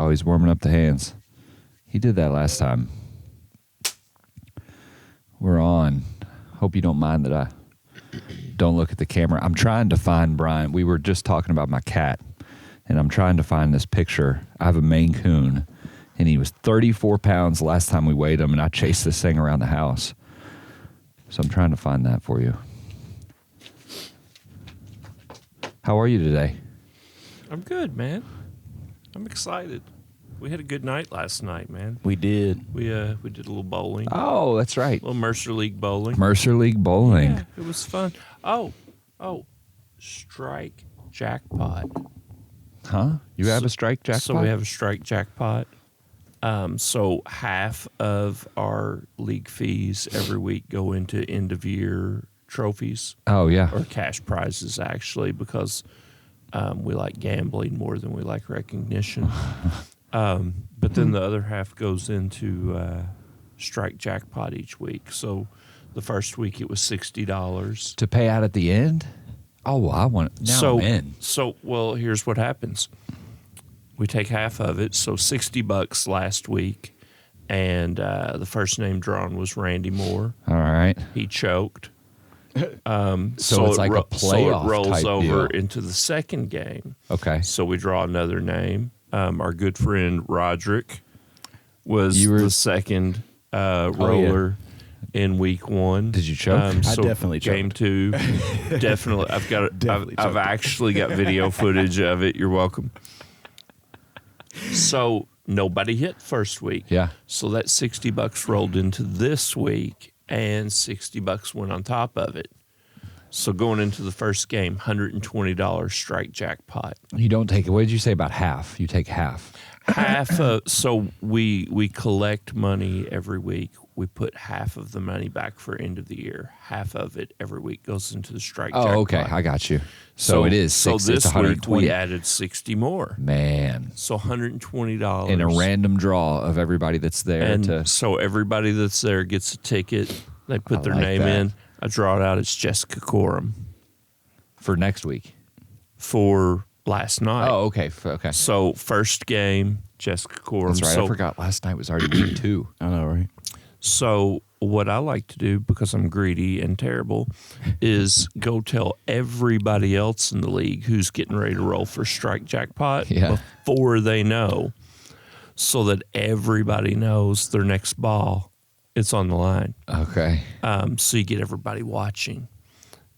Oh, he's warming up the hands. He did that last time. We're on. Hope you don't mind that I don't look at the camera. I'm trying to find Brian. We were just talking about my cat, and I'm trying to find this picture. I have a Maine Coon, and he was 34 pounds last time we weighed him, and I chased this thing around the house. So I'm trying to find that for you. How are you today? I'm good, man. I'm excited. We had a good night last night, man. We did. We did a little bowling. Oh, that's right. A little Mercer League bowling. Mercer League bowling. Yeah, it was fun. Oh, strike jackpot. Huh? You have a strike jackpot? So we have a strike jackpot. So half of our league fees every week go into end of year trophies. Oh, yeah. Or cash prizes, actually, because we like gambling more than we like recognition. But then the other half goes into strike jackpot each week. So the first week it was $60 to pay out at the end. Oh, well, I want it. Now I'm in. Well, here's what happens. We take half of it, so $60 last week, and the first name drawn was Randy Moore. All right. He choked. So it's like a playoff So it rolls type over deal. into the second game. Okay. So we draw another name. Our good friend Roderick was the second roller in week one. Did you choke? I definitely choked. Game two, definitely. I've actually got video footage of it. You're welcome. So nobody hit first week. Yeah. So that $60 rolled into this week, and $60 went on top of it. So going into the first game, $120 strike jackpot. You don't take it. What did you say about half? You take half. So we collect money every week. We put half of the money back for end of the year. Half of it every week goes into the strike jackpot. Oh, okay. I got you. So it is So 60, this it's week 120. we added 60 more. Man. So $120. In a random draw of everybody that's there. And so everybody that's there gets a ticket. They put their like name that. in. I draw it out. It's Jessica Coram For next week. for last night. Oh, okay. Okay. So first game, Jessica Coram. That's right. So, I forgot last night was already week 2. I know, right? So what I like to do, because I'm greedy and terrible, is go tell everybody else in the league who's getting ready to roll for strike jackpot before they know, so that everybody knows their next ball, it's on the line. Okay. So you get everybody watching.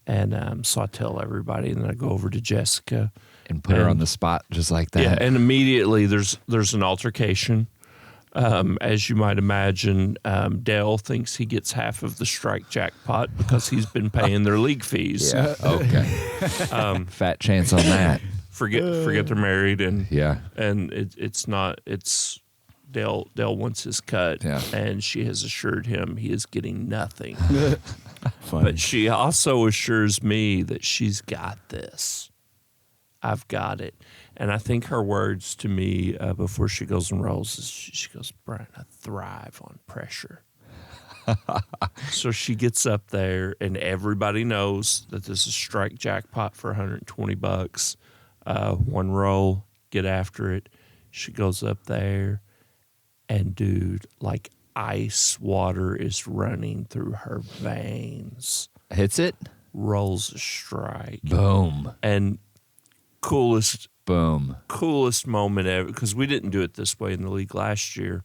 And so I tell everybody, and then I go over to Jessica. And put her on the spot just like that. Yeah, and immediately there's an altercation. As you might imagine, Dale thinks he gets half of the strike jackpot because he's been paying their league fees. Yeah. Okay. Fat chance on that. Forget they're married, and and it's Dale wants his cut, and she has assured him he is getting nothing. But she also assures me that she's got this. I've got it. And I think her words to me before she goes and rolls is she goes, Brian, I thrive on pressure. So she gets up there, and everybody knows that this is strike jackpot for $120. One roll, get after it. She goes up there, and dude, like ice water is running through her veins. Hits it? Rolls a strike. Boom. And coolest moment ever, because we didn't do it this way in the league last year.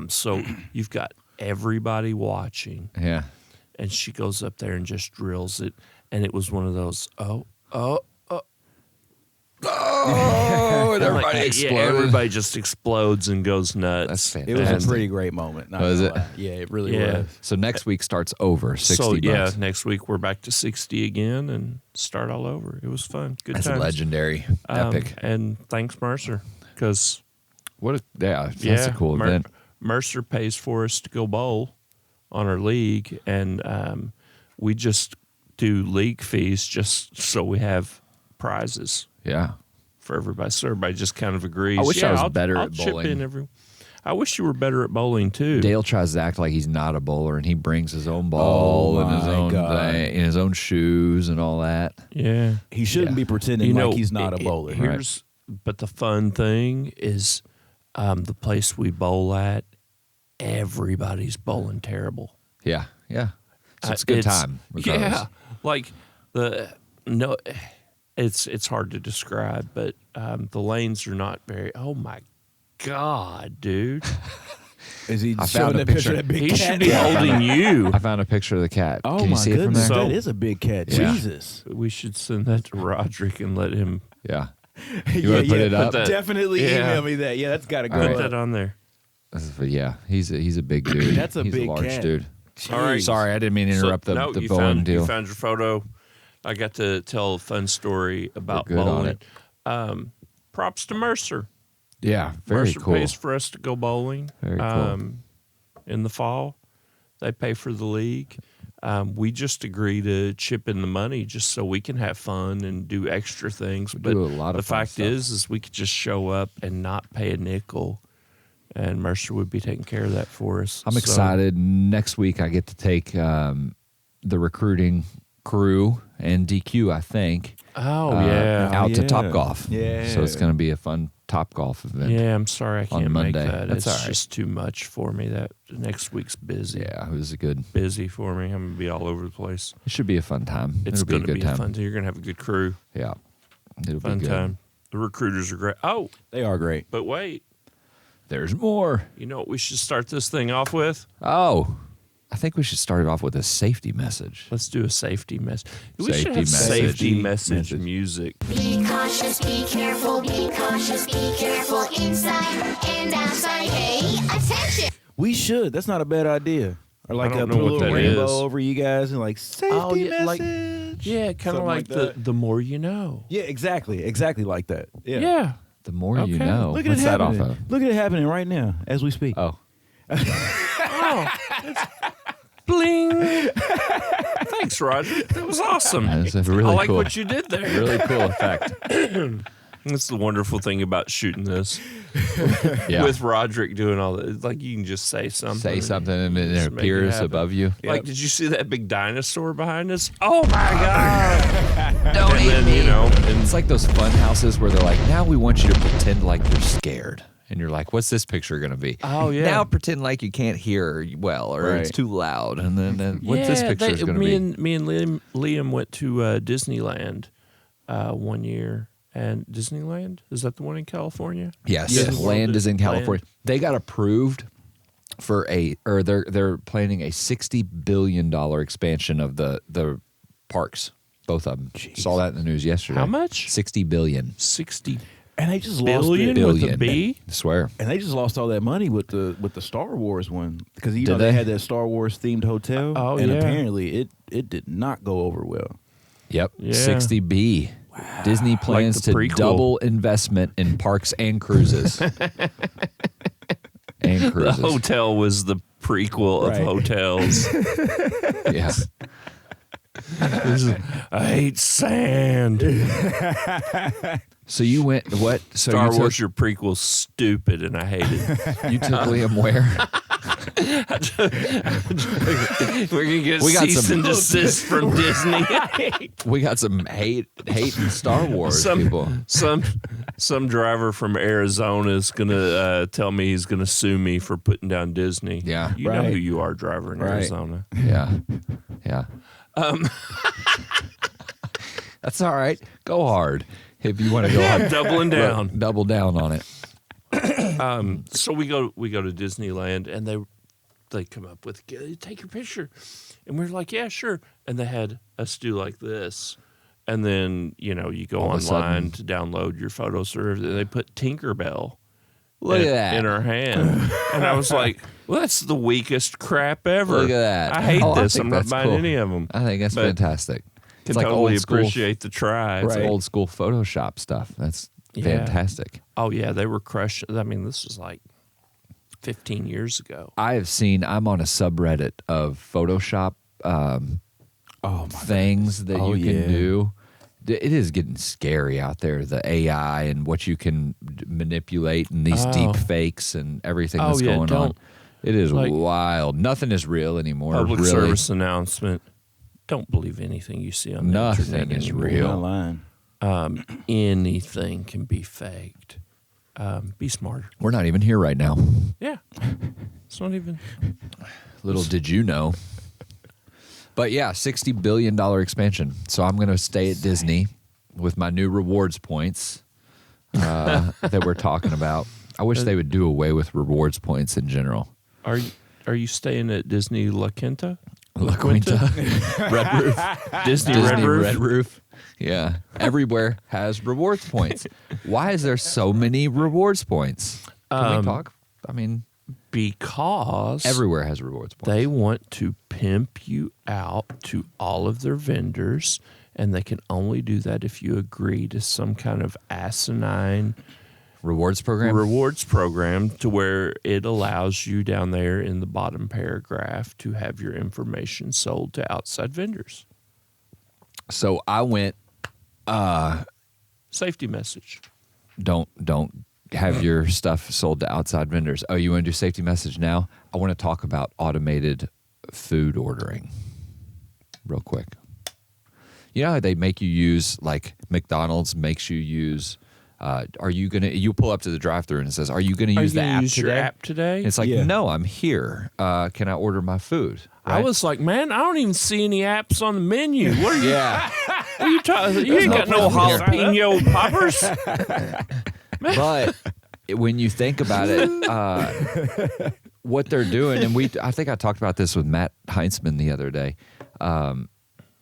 So you've got everybody watching. Yeah. And she goes up there and just drills it. And it was one of those, and everybody explodes. Yeah, everybody just explodes and goes nuts. That's It fantastic. was a pretty great moment. Was it? Yeah, it really was. So next week starts over, 60 So bucks. next week we're back to 60 again and start all over. It was fun. Good That's times. legendary. Epic. And thanks, Mercer, because that's a cool event. Mercer pays for us to go bowl on our league, and we just do league fees just so we have prizes. Yeah. For everybody. So everybody just kind of agrees. I wish I was I'll better I'll at chip bowling. in I wish you were better at bowling too. Dale tries to act like he's not a bowler, and he brings his own ball and his own thing, and his own shoes and all that. Yeah. He shouldn't be pretending like he's not a bowler. But the fun thing is The place we bowl at, everybody's bowling terrible. Yeah. So it's a good time. Regardless. Yeah, like it's hard to describe, but the lanes are not very. Oh my God, dude! Is he I showing found a a picture picture. of that big He cat? should be holding you. I found a picture of the cat. Oh Can you my see it from goodness, there? that is a big cat. Yeah. Jesus. We should send that to Roderick and let him Yeah. You want to put it up? that- Definitely yeah. email me that. Yeah, that's got to go put up. that on there. Yeah, he's a big dude. That's a he's big a large cat. dude. All right. Sorry, I didn't mean to interrupt the you bowling found, deal. You found your photo. I got to tell a fun story about We're good on bowling. it. Props to Mercer. Yeah, very Mercer cool. pays for us to go bowling. Very cool. In the fall, they pay for the league. We just agree to chip in the money just so we can have fun and do extra things. But do a lot of the fun fact stuff. is we could just show up and not pay a nickel, and Mercer would be taking care of that for us. I'm So- excited. Next week, I get to take the recruiting crew and DQ, I think, Oh yeah, out to yeah. Top Golf. Yeah. So it's going to be a fun Top Golf event. yeah. I'm sorry I on can't make Monday. that. That's It's all right. just too much for me. That next week's busy. Yeah, it was a good. Busy for me. I'm gonna be all over the place. It should be a fun time. It's It'll be gonna a good time. fun. You're gonna have a good crew. Yeah, it'll Fun be good. time. The recruiters are great. Oh, They are great. but wait. There's more. You know what we should start this thing off with? Oh, I think we should start it off with a safety message. Let's do a safety message. We should Safety have message. safety message Message. music. Be cautious, be careful, be cautious, be careful inside and outside. Hey, attention! We should. That's not a bad idea. Or like I don't put know a what little that rainbow is. over you guys and like safety like message. yeah, kind of Something like like the that. the more you know. Yeah, exactly like that. Yeah. Yeah. The more you Okay. know. Look at What's it that happening. off of? Look at it happening right now as we speak. Oh, Bling. Thanks, Roger. That was awesome. that's a really I like cool. what you did there. Really cool effect. That's the wonderful thing about shooting this Yeah. with Roderick doing all that. It's like you can just say something. Say something and it Just make it appears happen. above you. Like, did you see that big dinosaur behind us? Oh my God! Don't and then, you know, and It's like those fun houses where they're like, now we want you to pretend like you're scared. And you're like, what's this picture going to be? Oh, yeah. Now pretend like you can't hear well or it's Right. too loud. And then what's this yeah, picture going to be? Me and Liam went to Disneyland one year. And Disneyland, is that the one in California? Yes, Yes. land is in Land. California. They got approved for they're planning a $60 billion expansion of the parks. Both of them. Saw that in the news yesterday. How much? $60 billion. 60 And they just lost billion it. with a Billion. B? I swear. And they just lost all that money with the Star Wars one because you Did know they they? had that Star Wars themed hotel. Oh, and yeah. apparently it did not go over well. Yep. Yeah. 60B. Disney plans the to prequel. double investment in parks and cruises. And The cruises. hotel was the prequel Right. of hotels. Yeah. I hate sand. So you went what? So Star you Wars, took, your prequel's stupid, and I hate it. you took Liam where? We're gonna get We got cease some- and desist from Disney. We got some hating Star Wars people. Some driver from Arizona is gonna tell me he's gonna sue me for putting down Disney. Yeah. you know Right. who you are, driver in Right. Arizona. Yeah. Yeah. That's all right. Go hard. If you want to go hard. Doubling down. Double down on it. So we go to Disneyland, and they come up with, take your picture, and we're like, yeah, sure. And they had us do like this, and then you go All of a online to download your photos, or they put Tinkerbell. Look at that. in her hand, and I was like, well, that's the weakest crap ever. Look at that. I hate Oh, I this. think I'm not that's buying cool. any of them. I think that's But fantastic. Can It's like totally old school. appreciate the try. It's Right. old school Photoshop stuff. That's Yeah. fantastic. Oh yeah, they were crushing. I mean, this was like 15 years ago. I'm on a subreddit of Photoshop things that Oh, you can yeah. do. It is getting scary out there, the AI and what you can manipulate and these Oh. deep fakes and everything Oh, that's yeah, going on. don't- It is like- wild. Nothing is real anymore. Public really. service announcement. Don't believe anything you see on the Nothing internet is anymore. real. Not lying. Anything can be faked. be smarter. We're not even here right now. Yeah. It's not even. Little did you know. But yeah, $60 billion expansion. So I'm going to stay at Disney with my new rewards points that we're talking about. I wish they would do away with rewards points in general. Are you staying at Disney La Quinta? La Quinta. Red Roof. Disney Red Roof. Red Roof. Yeah. Everywhere has rewards points. Why is there so many rewards points? Can we talk? I mean, because everywhere has rewards points. They want to pimp you out to all of their vendors, and they can only do that if you agree to some kind of asinine rewards program to where it allows you down there in the bottom paragraph to have your information sold to outside vendors. So I went safety message. Don't have your stuff sold to outside vendors. Oh, you want to do safety message now? I want to talk about automated food ordering real quick. You know how they make you use, like McDonald's makes you use, you pull up to the drive-thru and it says, are you going to use the app today? It's like, no, I'm here. Can I order my food? Right? I was like, man, I don't even see any apps on the menu. What are you? Yeah. What are you talking? You ain't got no jalapeno poppers. But when you think about it, what they're doing, and I think I talked about this with Matt Heinzman the other day.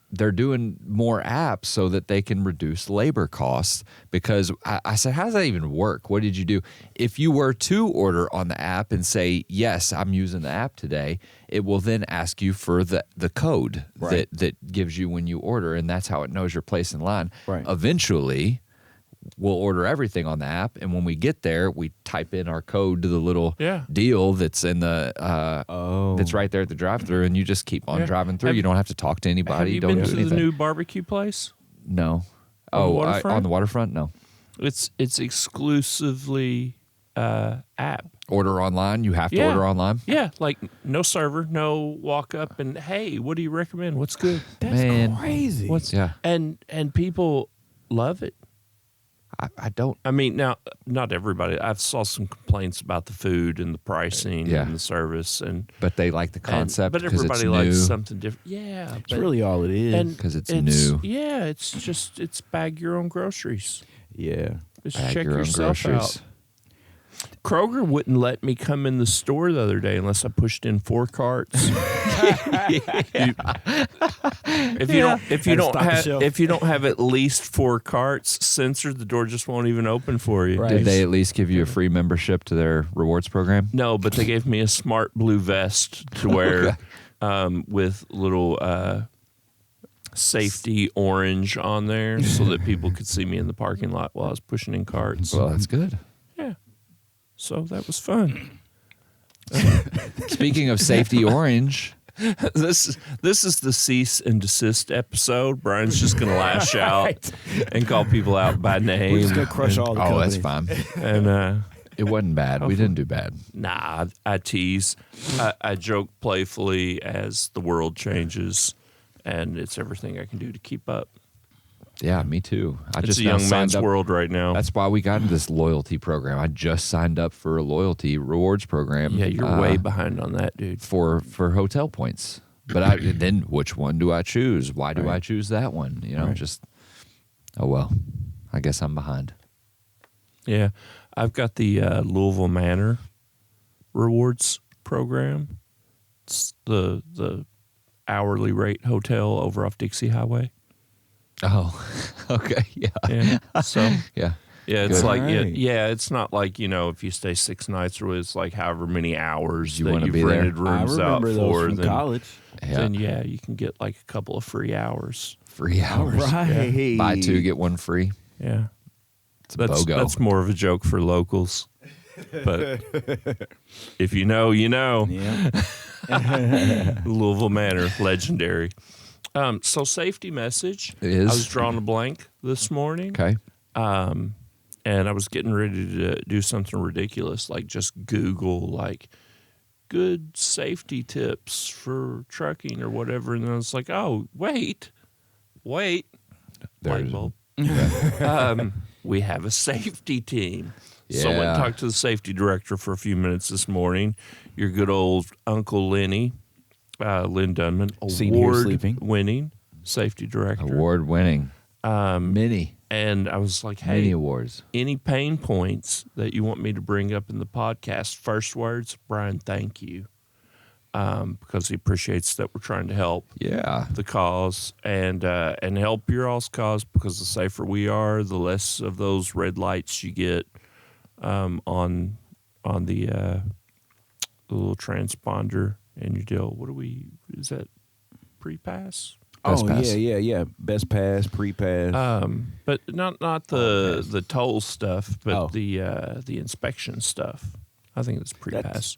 They're doing more apps so that they can reduce labor costs, because I said, how does that even work? What did you do? If you were to order on the app and say, yes, I'm using the app today, it will then ask you for the code that gives you when you order, and that's how it knows your place in line. Right. Eventually, we'll order everything on the app, and when we get there, we type in our code to the little deal that's in the that's right there at the drive-thru, and you just keep on driving through. You don't have to talk to anybody. Have you don't been do to anything. the new barbecue place? No. On the waterfront? No. It's exclusively app. Order online? You have to order online? Yeah, like no server, no walk up and, hey, what do you recommend? What's good? That's crazy. And people love it. I don't. I mean, now, not everybody. I've saw some complaints about the food and the pricing and the service, but they like the concept. But everybody likes something different. Yeah, it's really all it is, because it's new. Yeah, it's bag your own groceries. Yeah, just check yourself out. Kroger wouldn't let me come in the store the other day unless I pushed in 4 carts. If you don't have at least 4 carts censored, the door just won't even open for you. Right. Did they at least give you a free membership to their rewards program? No, but they gave me a smart blue vest to wear with little safety orange on there so that people could see me in the parking lot while I was pushing in carts. Well, that's good. Yeah. So that was fun. Speaking of safety orange, this is the cease and desist episode. Brian's just going to lash out and call people out by name. We're just going to crush all the companies. That's fine. And it wasn't bad. We didn't do bad. Nah, I tease. I joke playfully as the world changes, and it's everything I can do to keep up. Yeah, me too. It's a young man's world right now. That's why we got into this loyalty program. I just signed up for a loyalty rewards program. Yeah, you're way behind on that, dude. For hotel points. But then which one do I choose? Why do I choose that one? You know, oh well. I guess I'm behind. Yeah, I've got the Louisville Manor rewards program. It's the hourly rate hotel over off Dixie Highway. Oh, okay, yeah. So yeah, it's like it's not like, you know, if you stay 6 nights or it's like however many hours you want to be rented there. rooms out for. Those from college. Then you can get like a couple of free hours. Free hours, right? Yeah. Buy 2 get 1 free. Yeah, BOGO. That's more of a joke for locals. But if you know, you know. Yeah. Louisville Manor, legendary. So safety message. I was drawing a blank this morning. Okay. And I was getting ready to do something ridiculous, like just Google like good safety tips for trucking or whatever. And then I was like, oh, wait. Light bulb. We have a safety team. So I went and talked to the safety director for a few minutes this morning. Your good old Uncle Lenny, Lynn Dunman, award-winning safety director. Award-winning. Many. And I was like, hey, many awards. Any pain points that you want me to bring up in the podcast? First words, Brian, thank you. Because he appreciates that we're trying to help the cause and help your all's cause, because the safer we are, the less of those red lights you get on the little transponder in your deal. Is that pre-pass? Best pass. Yeah. Best pass, pre-pass. But not the toll stuff, but the inspection stuff. I think it's pre-pass.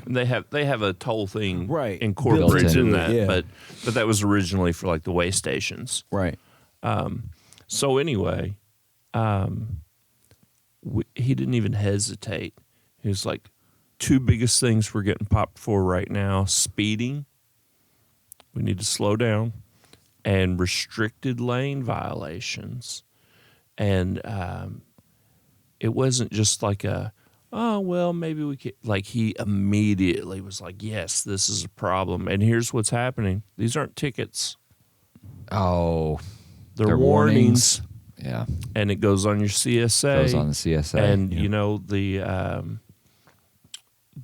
They have a toll thing incorporated in that, but that was originally for like the way stations. Right. So anyway, he didn't even hesitate. He was like, 2 biggest things we're getting popped for right now: speeding. We need to slow down, and restricted lane violations. And it wasn't just like maybe we could. Like, he immediately was like, yes, this is a problem. And here's what's happening. These aren't tickets. Oh. They're warnings. Yeah. And it goes on your CSA. Goes on the CSA. And, you know, the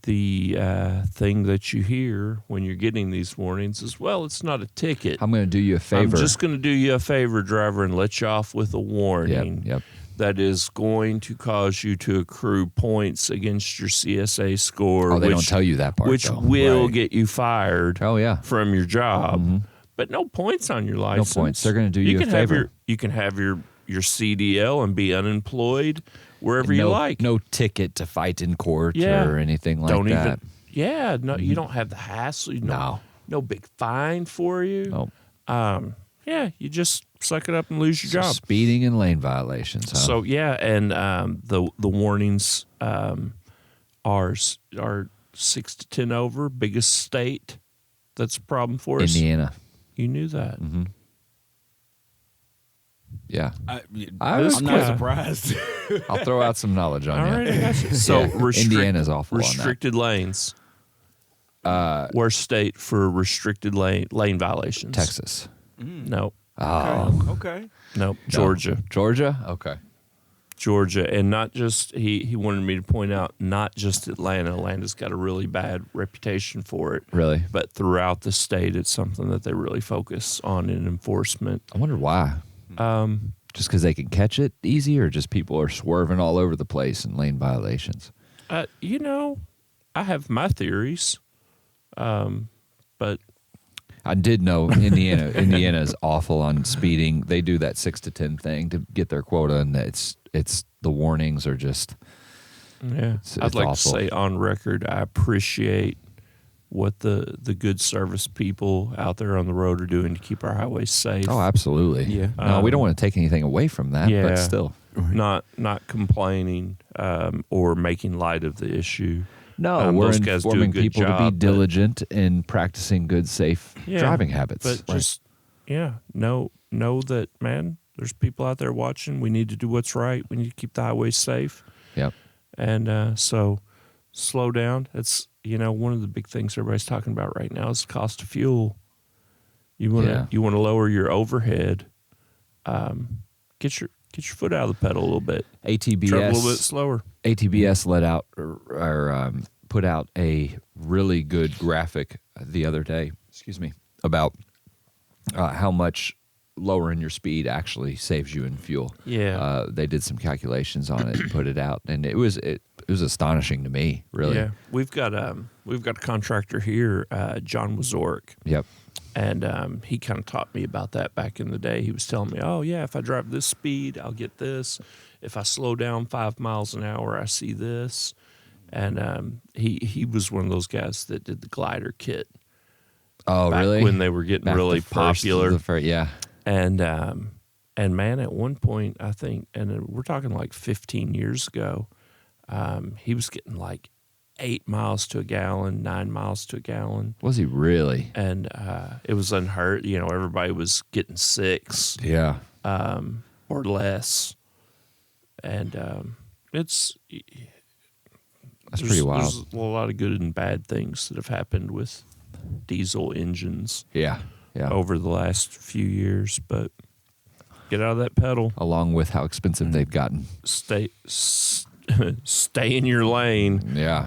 thing that you hear when you're getting these warnings is, well, it's not a ticket. I'm going to do you a favor. I'm just going to do you a favor, driver, and let you off with a warning. Yep. That is going to cause you to accrue points against your CSA score. Oh, they don't tell you that part, which will get you fired from your job. Mm-hmm. But no points on your license. No points. They're going to do you a favor. You can have your CDL and be unemployed wherever you like. No ticket to fight in court or anything like that. You don't have the hassle. No big fine for you. No. You just suck it up and lose your job. Speeding and lane violations. Huh? So and the warnings are 6 to 10 over. Biggest state that's a problem for us. Indiana. You knew that. Mm-hmm. Yeah. I'm not surprised. I'll throw out some knowledge on you. All right, so Indiana's awful restricted on that. lanes. Worst state for restricted lane violations. Texas. Nope. Oh. Okay. Nope. Georgia. Georgia? Okay. Georgia. And not just, he wanted me to point out, not just Atlanta. Atlanta's got a really bad reputation for it. Really? But throughout the state, it's something that they really focus on in enforcement. I wonder why. Just because they can catch it easy, or just people are swerving all over the place in lane violations? I have my theories, but I did know Indiana is awful on speeding. They do that 6 to 10 thing to get their quota, and it's the warnings are just I'd like awful. to say on record, I appreciate what the good service people out there on the road are doing to keep our highways safe. Oh, absolutely. Yeah. No, we don't want to take anything away from that, but still. Not complaining or making light of the issue. No, we're those guys do a informing good people job, to be diligent in practicing good, safe driving habits. But just know that, man, there's people out there watching. We need to do what's right. We need to keep the highways safe. Yep. And so slow down. It's one of the big things everybody's talking about right now is the cost of fuel. You want to lower your overhead. Get your foot out of the pedal a little bit. ATBS Travel a little bit slower. ATBS let out or put out a really good graphic the other day. Excuse me, about how much lowering your speed actually saves you in fuel. Yeah. They did some calculations on it and put it out, and it was astonishing to me. Really. Yeah. We've got a contractor here, John Wazorek. Yep. And he kind of taught me about that back in the day. He was telling me, oh, yeah, if I drive this speed, I'll get this. If I slow down 5 miles an hour, I see this. And he was one of those guys that did the glider kit. Oh, back really? When they were getting really popular. Yeah. And man, at one point, I think, and we're talking like 15 years ago, he was getting like 8 miles to a gallon, 9 miles to a gallon. Was he really? And it was unheard. Everybody was getting 6. Yeah. Or less. And That's pretty wild. There's a lot of good and bad things that have happened with diesel engines. Yeah. Over the last few years, but get out of that pedal. Along with how expensive they've gotten. Stay in your lane. Yeah.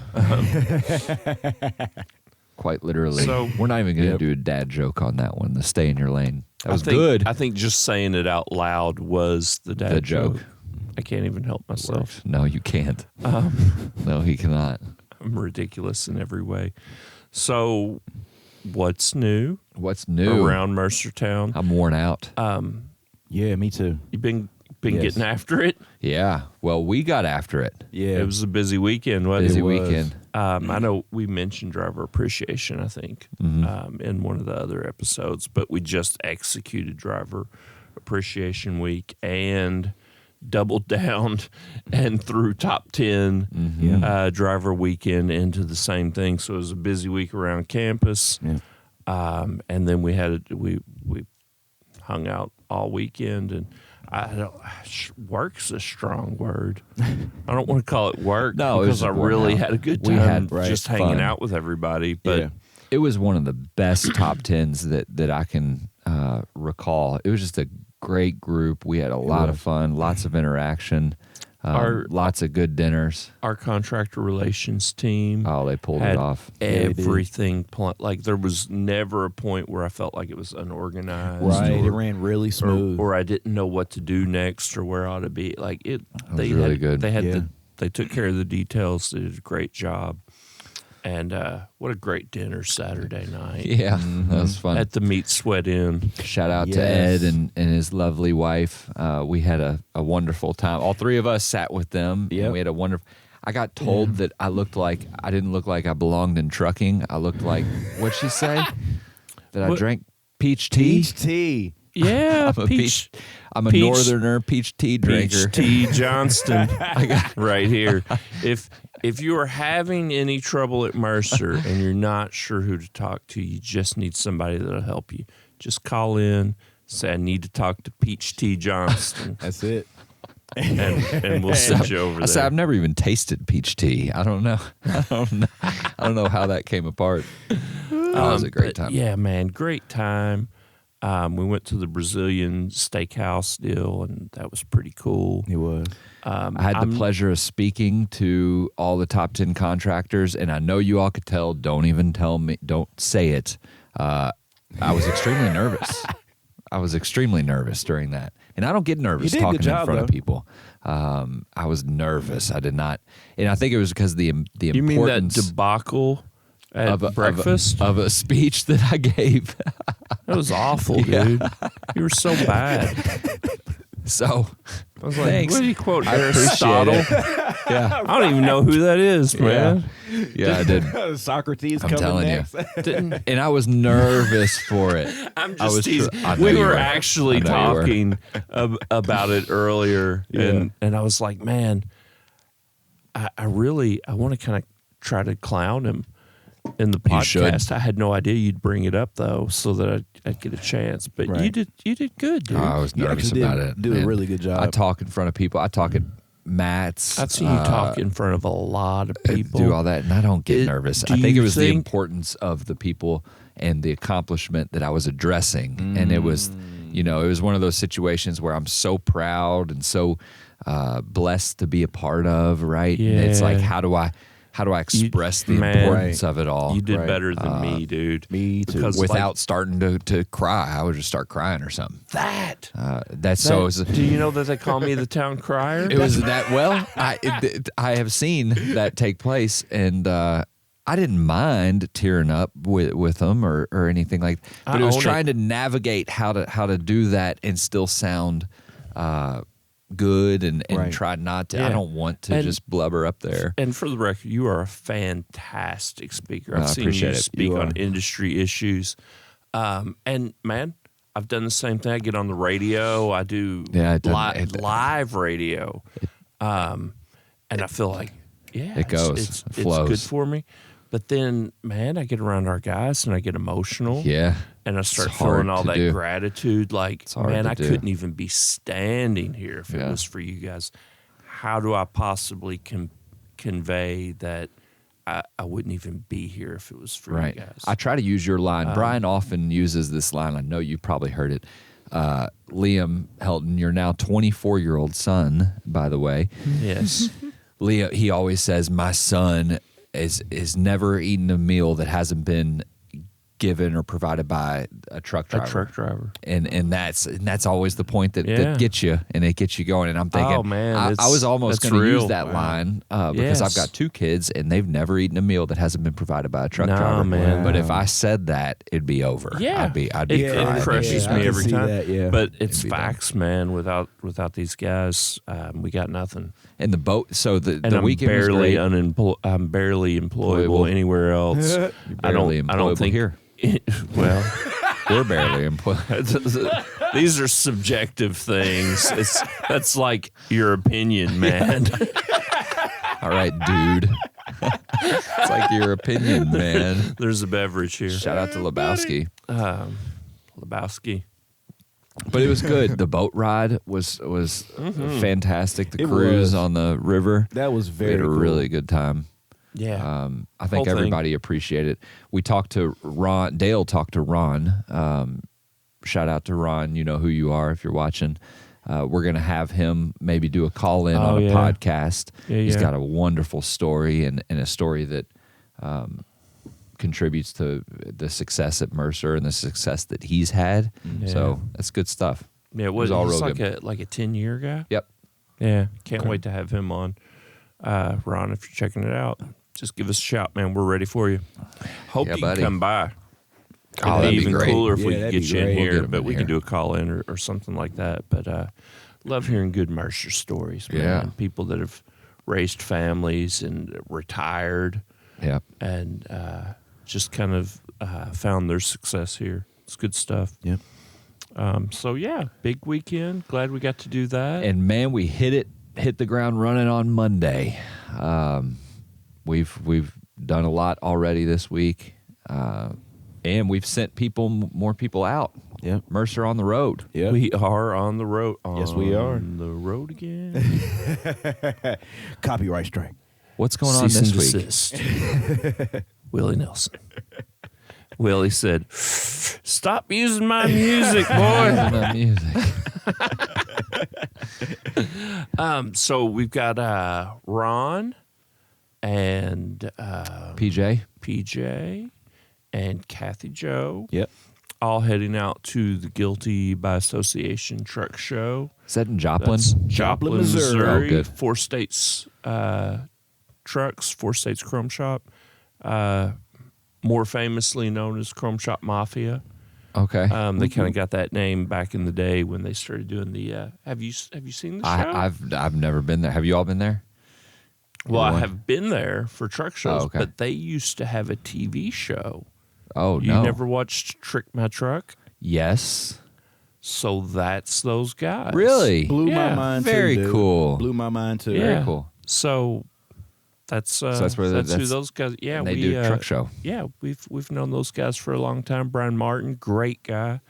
Quite literally. So, we're not even going to do a dad joke on that one. The stay in your lane. That was good. I think just saying it out loud was the dad joke. I can't even help myself. No, you can't. No, he cannot. I'm ridiculous in every way. So, what's new? What's new around Mercertown? I'm worn out. Yeah, me too. You've been getting after it? Yeah. Well, we got after it. Yeah. It was a busy weekend, wasn't it? Busy weekend. I know we mentioned driver appreciation, I think, in one of the other episodes, but we just executed driver appreciation week and doubled down and threw top 10 driver weekend into the same thing. So it was a busy week around campus. Yeah. And then we hung out all weekend, and work's a strong word. I don't want to call it work because I really had a good time just hanging out with everybody. But it was one of the best top 10s that I can recall. It was just a great group. We had a lot of fun, lots of interaction. Lots of good dinners. Our contractor relations team. Oh, they pulled it off. Everything. Like there was never a point where I felt like it was unorganized. Right. It ran really smooth. Or I didn't know what to do next or where I ought to be. Like it. They was really good. They had they took care of the details. They did a great job. And what a great dinner Saturday night. Yeah, that was fun. At the Meat Sweat Inn. Shout out to Ed and his lovely wife. We had a wonderful time. All three of us sat with them. Yeah, we had a wonderful. I got told that I didn't look like I belonged in trucking. I looked like, what'd she say? I drank peach tea? Peach tea. Yeah, I'm a northerner peach tea drinker. Peach tea Johnston. I got right here. If you are having any trouble at Mercer and you're not sure who to talk to, you just need somebody that'll help you. Just call in, say I need to talk to Peach Tea Johnston. That's it. And we'll send you over there. I said I've never even tasted peach tea. I don't know. I don't know how that came apart. That was a great time. Yeah, man, great time. We went to the Brazilian steakhouse deal, and that was pretty cool. It was. I had the pleasure of speaking to all the top 10 contractors, and I know you all could tell. Don't even tell me. Don't say it. I was extremely nervous. I was extremely nervous during that. And I don't get nervous talking in front of people. I was nervous. I did not. And I think it was because the importance. You mean that debacle at breakfast? Of a speech that I gave. That was awful, dude. You were so bad. So, I was like, thanks. What do you quote? Aristotle? Yeah. I don't even know who that is, man. Yeah, I did. Socrates I'm coming telling next. you. And I was nervous for it. I'm just teasing. I We were actually talking about it earlier, and I was like, man, I want to kind of try to clown him in the podcast. I had no idea you'd bring it up though, so that I'd get a chance. But you did good, dude. I was nervous about it. Do a really good job. I talk in front of people. I talk at Matt's. I've seen you talk in front of a lot of people. Do all that, and I don't get nervous. I think it was the importance of the people and the accomplishment that I was addressing, and it was, it was one of those situations where I'm so proud and so blessed to be a part of. Right? Yeah. And it's like, how do I express the importance of it all? You did better than me, dude. Me too. Because without starting to cry, I would just start crying or something. Do you know that they call me the town crier? It was that. Well, I have seen that take place, and I didn't mind tearing up with them or anything like that. But it was trying to navigate how to do that and still sound good and try not to. I don't want to just blubber up there. And for the record, you are a fantastic speaker. I've seen appreciate you it. speak on industry issues. And man, I've done the same thing. I get on the radio. I do live radio. And I feel like, it goes. It's it flows. good for me. But then, man, I get around our guys and I get emotional. Yeah. And I start feeling all that gratitude. Like, man, I couldn't even be standing here if it was for you guys. how do I possibly convey that I wouldn't even be here if it was for you guys? I try to use your line. Brian often uses this line. I know you probably heard it. Liam Helton, your now 24-year-old son, by the way. Yes. Leah, he always says, my son is never eaten a meal that hasn't been given or provided by a truck driver. And that's always the point that gets you, and it gets you going. And I'm thinking, oh, man, I was almost going to use that line because I've got 2 kids and they've never eaten a meal that hasn't been provided by a truck driver. Man. But if I said that, it'd be over. Yeah, I'd be it crying. crushes me every time. That, but it's facts, man. Without these guys, we got nothing. And the boat. So the I'm weekend barely was great. I'm barely employable anywhere else. I don't think here. Well, we're barely employed. These are subjective things. That's like your opinion, man. All right, dude. It's like your opinion, man. There's a beverage here. Shout out to Lebowski. Lebowski. But it was good. The boat ride was fantastic. The cruise on the river. That was we had a really good time. Yeah. I think everybody appreciated it. We talked to Ron. Dale talked to Ron. Shout out to Ron. You know who you are if you're watching. We're going to have him maybe do a call-in on a podcast. He's got a wonderful story and a story that contributes to the success at Mercer and the success that he's had. Yeah. So that's good stuff. Yeah, it was all real good. Like a 10-year guy? Yep. Yeah, can't wait to have him on. Ron, if you're checking it out, just give us a shout, man. We're ready for you. Hope you can come by. It'd be even cooler if we could get you in here, but we could do a call-in or something like that. But love hearing good Mercer stories, man. Yeah. People that have raised families and retired. Yep. And just kind of found their success here. It's good stuff. Yep. So, yeah, big weekend. Glad we got to do that. And, man, we hit the ground running on Monday. We've done a lot already this week, and we've sent more people out. Yeah, Mercer on the road. Yeah, we are on the road. Yes, we are on the road again. Copyright strike. What's going on this week? Desist. Willie Nelson. Willie said, "Stop using my music, boy." So we've got Ron and PJ and Kathy Joe. Yep. All heading out to the Guilty by Association truck show. Is that in Joplin? Joplin, Missouri. Oh, good. 4 states trucks, 4 states Chrome Shop. More famously known as Chrome Shop Mafia. Okay. They kind of got that name back in the day when they started doing the. Have you seen the show? I've never been there. Have you all been there? Well, I have been there for truck shows, okay. but they used to have a TV show. Oh, you no. never watched Trick My Truck? Yes. So that's those guys. Really? Blew my mind too. Very Dude. cool. Blew my mind too. Yeah. Very cool. So that's who those guys. Yeah, they do a truck show. Yeah, we've known those guys for a long time. Brian Martin, great guy.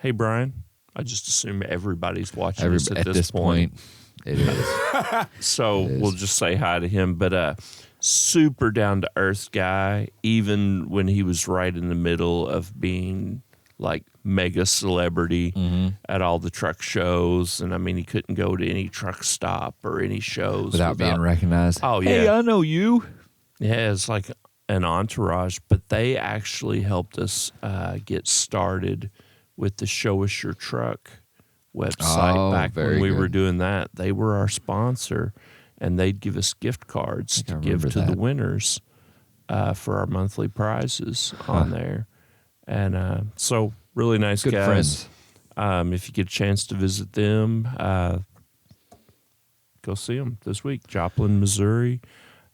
Hey Brian, I just assume everybody's watching this at this point. It is. So we'll just say hi to him. But super down to earth guy, even when he was right in the middle of being like mega celebrity at all the truck shows. And I mean, he couldn't go to any truck stop or any shows without being recognized. Oh, yeah. Hey, I know you. Yeah, it's like an entourage. But they actually helped us get started with the Show Us Your Truck website back when we were doing that. They were our sponsor, and they'd give us gift cards to give to the winners for our monthly prizes on there. And so really nice good guys. Friends. If you get a chance to visit them, go see them this week. Joplin, Missouri.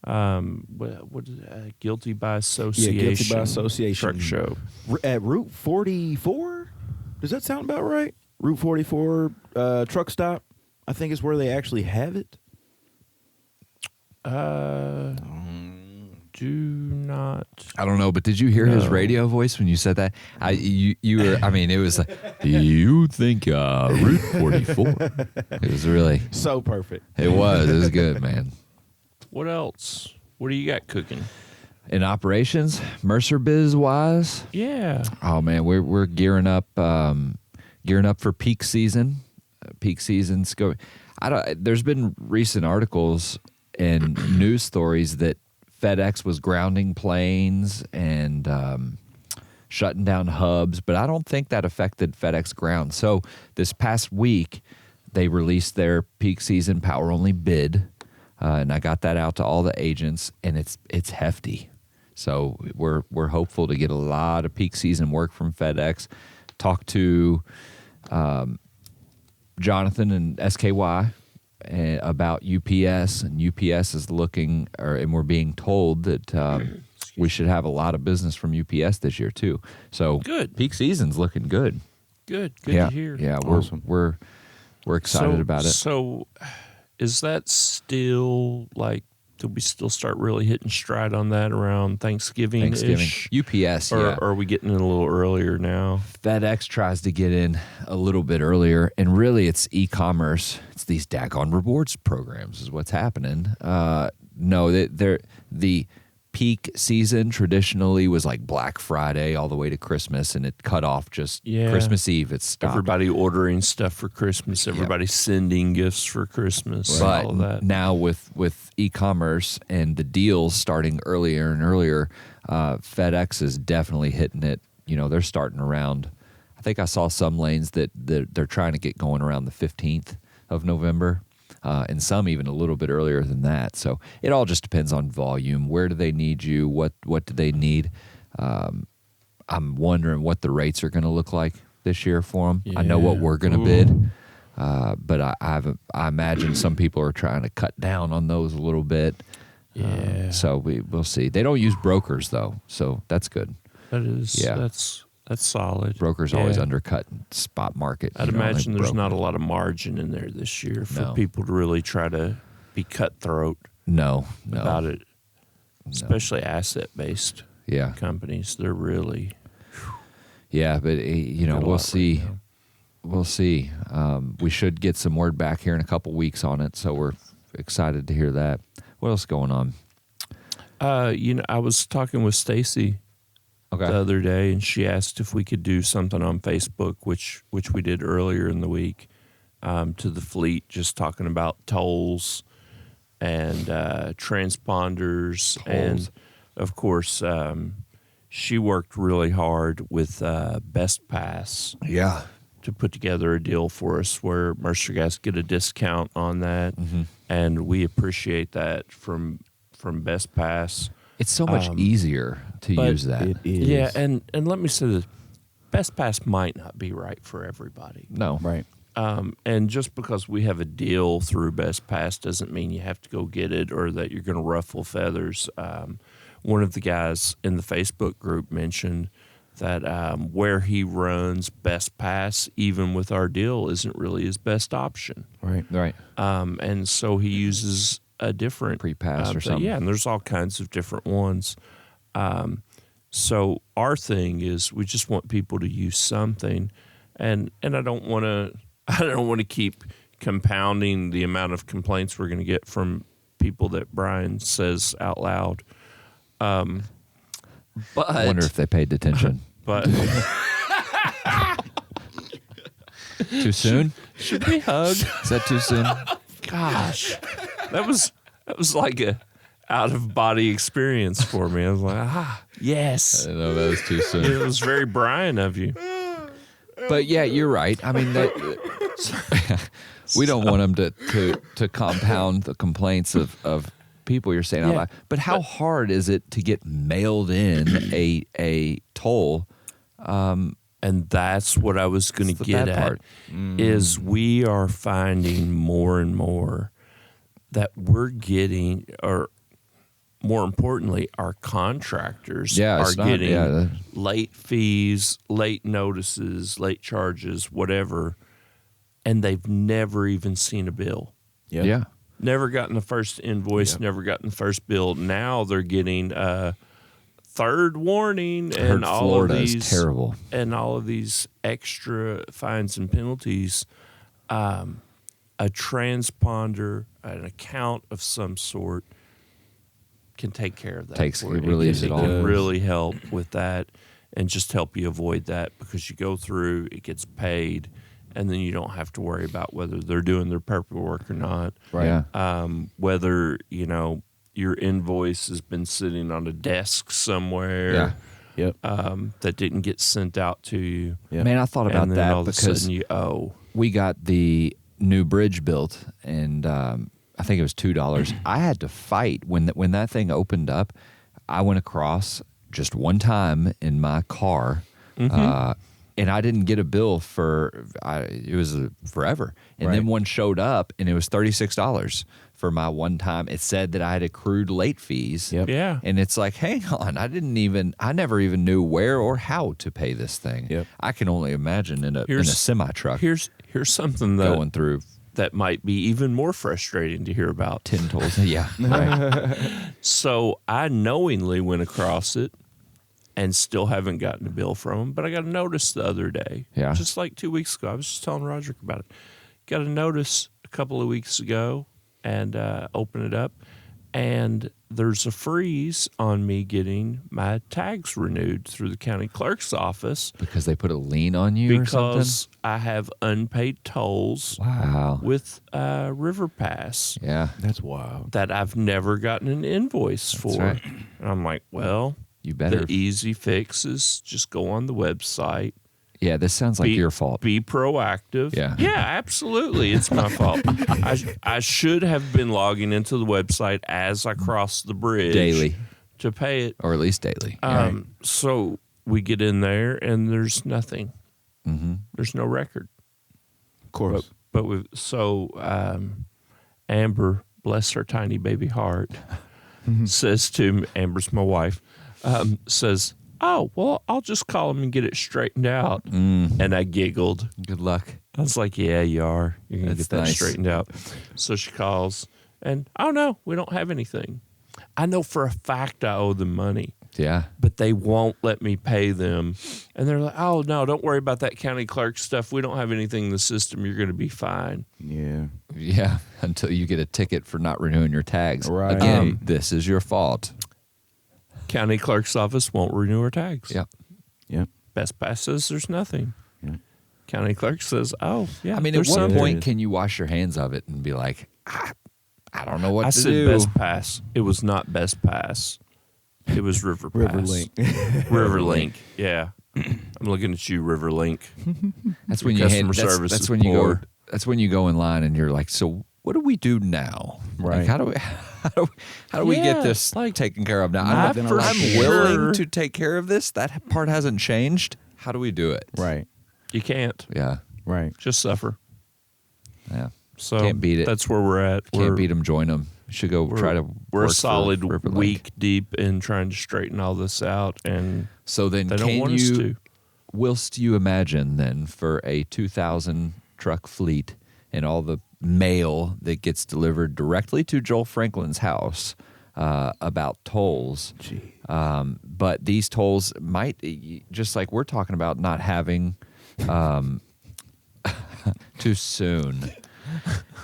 What is Guilty by Association? Yeah, Guilty by Association truck show at Route 44. Does that sound about right? Route 44 truck stop, I think, is where they actually have it. do not. I don't know, but did you hear his radio voice when you said that? You were. I mean, it was like, do you think Route 44? It was really so perfect. It was good, man. What else? What do you got cooking? In operations, Mercer biz wise? Yeah. Oh man, we're gearing up for peak season. Peak season's going. There's been recent articles and news stories that FedEx was grounding planes and shutting down hubs, but I don't think that affected FedEx Ground. So this past week, they released their peak season power only bid, and I got that out to all the agents, and it's hefty. So we're hopeful to get a lot of peak season work from FedEx. Talked to Jonathan and SKY about UPS, and UPS is looking, and we're being told that we should have a lot of business from UPS this year too. So good. Peak season's looking good. Good Yeah, to hear. yeah, Awesome. we're excited about it. So, is that still like? Do we still start really hitting stride on that around Thanksgiving? UPS, or yeah. are we getting in a little earlier now? FedEx tries to get in a little bit earlier, and really it's e-commerce. It's these daggone rewards programs is what's happening. No, the peak season traditionally was like Black Friday all the way to Christmas, and it cut off just Christmas Eve. It stopped. Everybody ordering stuff for Christmas. Everybody sending gifts for Christmas. But all of that. now with e-commerce and the deals starting earlier and earlier, FedEx is definitely hitting it. You know, they're starting around. I think I saw some lanes that they're trying to get going around the 15th of November. And some even a little bit earlier than that. So it all just depends on volume. Where do they need you? What do they need? I'm wondering what the rates are going to look like this year for them. I know what we're going to bid, but I imagine some people are trying to cut down on those a little bit. Yeah. So we'll see. They don't use brokers though, so that's good. That is. Yeah. That's solid. Brokers always undercut spot market. I'd imagine there's not a lot of margin in there this year for people to really try to be cutthroat. No. About it, especially asset-based companies. They're really. Yeah, but we'll see. We'll see. We should get some word back here in a couple weeks on it, so we're excited to hear that. What else going on? I was talking with Stacy. The other day, and she asked if we could do something on Facebook, which we did earlier in the week, to the fleet, just talking about tolls and transponders, and of course, she worked really hard with Best Pass, to put together a deal for us where Mercer guys get a discount on that, and we appreciate that from Best Pass. It's so much easier to use that. It is. Yeah, and let me say this. Best Pass might not be right for everybody. No. Right. And just because we have a deal through Best Pass doesn't mean you have to go get it or that you're going to ruffle feathers. One of the guys in the Facebook group mentioned that where he runs Best Pass, even with our deal, isn't really his best option. Right. And so he uses a different pre-pass or something. Yeah, and there's all kinds of different ones. So our thing is we just want people to use something, and I don't want to keep compounding the amount of complaints we're going to get from people that Brian says out loud. But I wonder if they paid attention. But too soon? Should we hug? Is that too soon? Gosh, that was like a out of body experience for me. I was like, yes. I don't know, that was too soon. It was very Brian of you. But yeah, you're right. I mean, we don't want them to compound the complaints of people you're saying out loud. But how hard is it to get mailed in a toll? And that's what I was going to get at. Is we are finding more and more that we're getting, or more importantly, our contractors are getting late fees, late notices, late charges, whatever, and they've never even seen a bill. Yeah. Never gotten the first invoice, never gotten the first bill. Now they're getting third warning and all Florida of these is terrible. and all of these extra fines and penalties. A transponder, an account of some sort, can take care of that. It relieves it all. It can really help with that and just help you avoid that, because you go through, it gets paid, and then you don't have to worry about whether they're doing their paperwork or not. Right. Yeah. Whether, your invoice has been sitting on a desk somewhere that didn't get sent out to you. Yep. Man, I thought about and then that all of a because sudden you owe. We got the new bridge built, and I think it was $2. I had to fight when that thing opened up. I went across just one time in my car, and I didn't get a bill it was forever. And then one showed up, and it was $36 for my one time. It said that I had accrued late fees. Yep. Yeah. And it's like, hang on, I never even knew where or how to pay this thing. Yep. I can only imagine in a semi truck. Here's something going through that might be even more frustrating to hear about. 10 tolls. Yeah. Right. So I knowingly went across it and still haven't gotten a bill from them, but I got a notice the other day. Yeah. Just like 2 weeks ago. I was just telling Roderick about it. Got a notice a couple of weeks ago and open it up, and there's a freeze on me getting my tags renewed through the county clerk's office. Because they put a lien on you or something? Because I have unpaid tolls with River Pass. Yeah. That's wild. That I've never gotten an invoice for. Right. And I'm like, well, you better. The easy fix is just go on the website. Yeah, this sounds like your fault. Be proactive. Yeah. Yeah, absolutely. It's my fault. I should have been logging into the website as I crossed the bridge. Daily. To pay it. Or at least daily. So we get in there, and there's nothing. Mm-hmm. There's no record. Of course. But Amber, bless her tiny baby heart, says to me, Amber's my wife, says, oh, well, I'll just call him and get it straightened out. And I giggled. Good luck. I was like, yeah, you are. You're going to get that nice. straightened out. So she calls, and, oh, no, we don't have anything. I know for a fact I owe them money. Yeah. But they won't let me pay them. And they're like, oh, no, don't worry about that county clerk stuff. We don't have anything in the system. You're going to be fine. Yeah. Yeah, until you get a ticket for not renewing your tags. Right. Again, this is your fault. County clerk's office won't renew our tags. Yep. Yep. Best Pass says there's nothing. Yeah. County clerk says, oh, yeah. I mean, at there's what something. point can you wash your hands of it and be like, I don't know what I to said do? Best Pass. It was not Best Pass. It was River Pass. Riverlink. Riverlink. Yeah. I'm looking at you, Riverlink. That's when Your you customer service that's is when you poor. go. That's when you go in line and you're like, so what do we do now? Right. Like, how do we get Yeah, this like, taken care of now? I'm I'm for willing sure- to take care of this. That part hasn't changed. How do we do it? Right. You can't. Yeah. Right. Just suffer. Yeah. So Can't beat it. That's where we're at. Can't beat them. Join them. Should go try to. We're work a solid for Riverlink. week deep in trying to straighten all this out, and So then, they don't want us to. whilst you imagine then for a 2,000 truck fleet and all the mail that gets delivered directly to Joel Franklin's house about tolls, but these tolls might, just like we're talking about, not having too soon,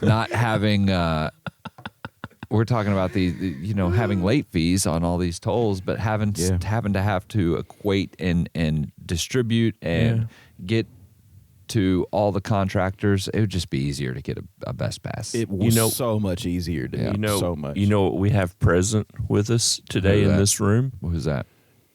not having. We're talking about having late fees on all these tolls, but having to have to equate and distribute and get to all the contractors. It would just be easier to get a Best Pass. It was so much easier to so much. You know what we have present with us today in this room? Who's that?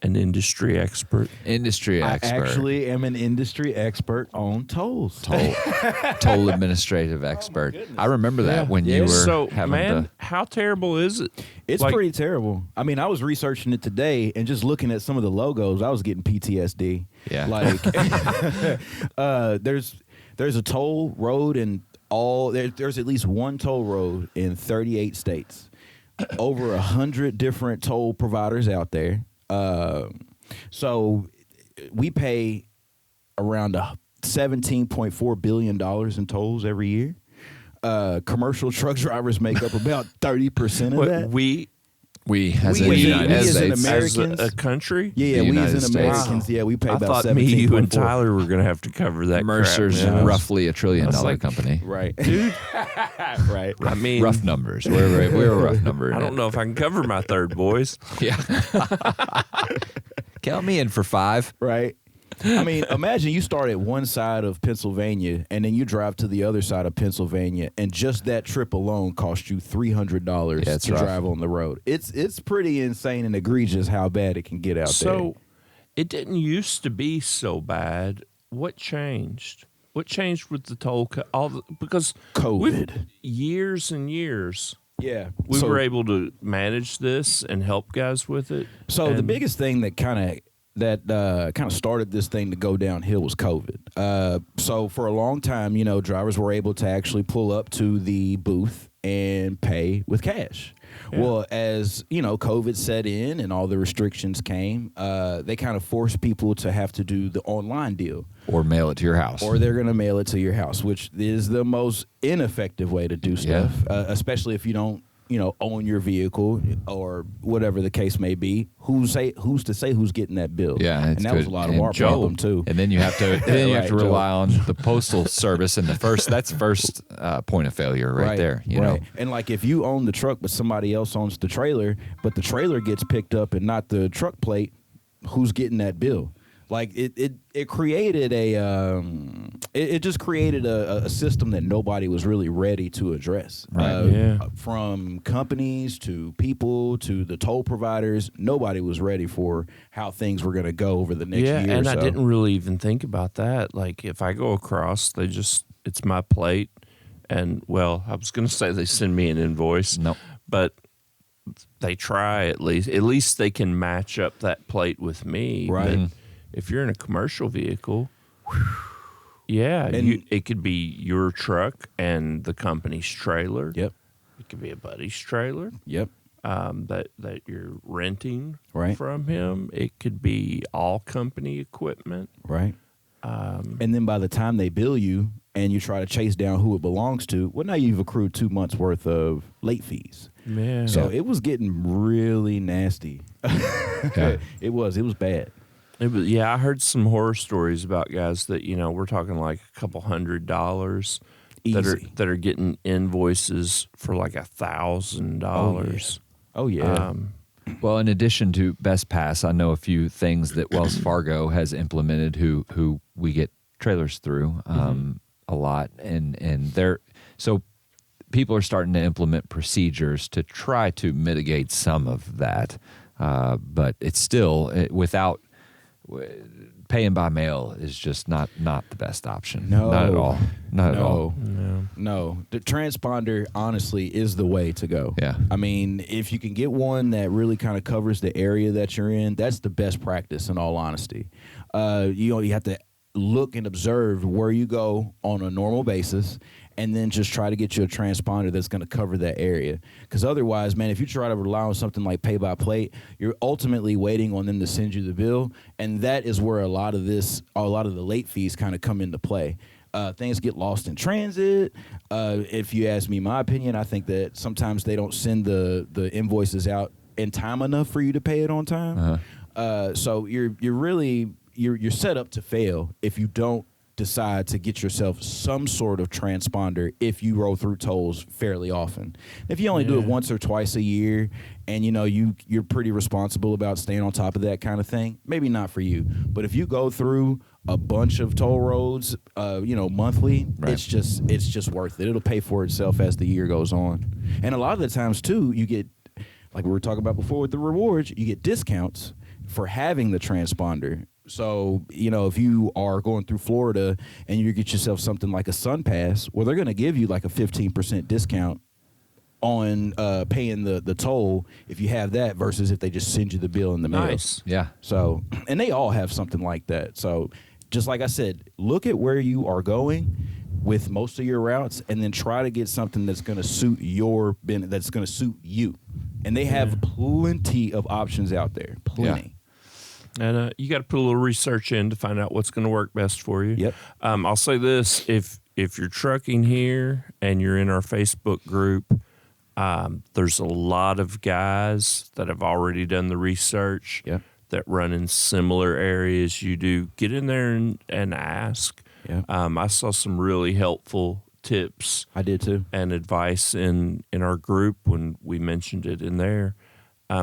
An industry expert. Industry expert. I actually am an industry expert on tolls. Toll administrative expert. I remember that when you were So, having man, how terrible is it? It's pretty terrible. I mean, I was researching it today and just looking at some of the logos, I was getting PTSD. Yeah. Like, there's a toll road in there's at least one toll road in 38 states. Over 100 different toll providers out there. So we pay around $17.4 billion in tolls every year. commercial truck drivers make up about 30% of that. We as We in the as United in States. Americans. As a country? Yeah, The we as United in States. Americans, we pay I about thought 17. me, you, and Tyler were going to have to cover that Mercer's crap, man. roughly $1 trillion like- company. Right. Dude, Right. I mean, Rough numbers. We're a rough number. I don't know if I can cover my third, boys. Yeah. Count me in for 5. Right. I mean, imagine you start at one side of Pennsylvania and then you drive to the other side of Pennsylvania, and just that trip alone cost you $300 to drive on the road. It's pretty insane and egregious how bad it can get out there. So it didn't used to be so bad. What changed? What changed with the toll? Because COVID. Years and years. Yeah. We were able to manage this and help guys with it. So the biggest thing that kind of started this thing to go downhill was COVID. So for a long time, drivers were able to actually pull up to the booth and pay with cash. Yeah. Well, as COVID set in and all the restrictions came, they kind of forced people to have to do the online deal. Or mail it to your house. Or they're going to mail it to your house, which is the most ineffective way to do stuff, especially if you don't, own your vehicle or whatever the case may be. Who's to say who's getting that bill? Yeah, and that was a lot of our problem too. And then you have to have to rely on the postal service, and that's first point of failure right there. You know, and like if you own the truck but somebody else owns the trailer, but the trailer gets picked up and not the truck plate, who's getting that bill? Like it created it just created a system that nobody was really ready to address. Right. From companies to people to the toll providers, nobody was ready for how things were going to go over the next year. Yeah, and or so. I didn't really even think about that. Like if I go across, it's my plate, and I was going to say they send me an invoice. Nope. But they try at least. At least they can match up that plate with me. Right. But if you're in a commercial vehicle, it could be your truck and the company's trailer. Yep. It could be a buddy's trailer. Yep. That you're renting Right. from him. It could be all company equipment. Right. And then by the time they bill you and you try to chase down who it belongs to, now you've accrued 2 months worth of late fees. Man. So it was getting really nasty. It was bad. I heard some horror stories about guys that, we're talking like a couple $100 that are getting invoices for like $1,000. Oh yeah. Well, in addition to Best Pass, I know a few things that Wells Fargo has implemented who we get trailers through a lot, and so people are starting to implement procedures to try to mitigate some of that, but it's still without. Paying by mail is just not the best option. No, not at all. Not at all. No. The transponder, honestly, is the way to go. Yeah. I mean, if you can get one that really kind of covers the area that you're in, that's the best practice. In all honesty, you have to look and observe where you go on a normal basis, and then just try to get you a transponder that's going to cover that area. Because otherwise, man, if you try to rely on something like pay by plate, you're ultimately waiting on them to send you the bill, and that is where a lot of the late fees kind of come into play. Things get lost in transit. If you ask me my opinion, I think that sometimes they don't send the invoices out in time enough for you to pay it on time. So you're set up to fail if you don't decide to get yourself some sort of transponder if you roll through tolls fairly often. If you only do it once or twice a year and you're pretty responsible about staying on top of that kind of thing, maybe not for you. But if you go through a bunch of toll roads monthly, right. it's just worth it. It'll pay for itself as the year goes on. And a lot of the times too, you get, like we were talking about before with the rewards, you get discounts for having the transponder. So, if you are going through Florida and you get yourself something like a Sun Pass, they're going to give you like a 15% discount on paying the toll if you have that versus if they just send you the bill in the mail. Nice. Yeah. So, and they all have something like that. So, just like I said, look at where you are going with most of your routes and then try to get something that's going to suit that's going to suit you. And they have plenty of options out there. Plenty. Yeah. And you got to put a little research in to find out what's going to work best for you. Yep. I'll say this: if if you're trucking here and you're in our Facebook group, there's a lot of guys that have already done the research that run in similar areas you do. Get in there and ask. Yeah. I saw some really helpful tips. I did too. And advice in our group when we mentioned it in there,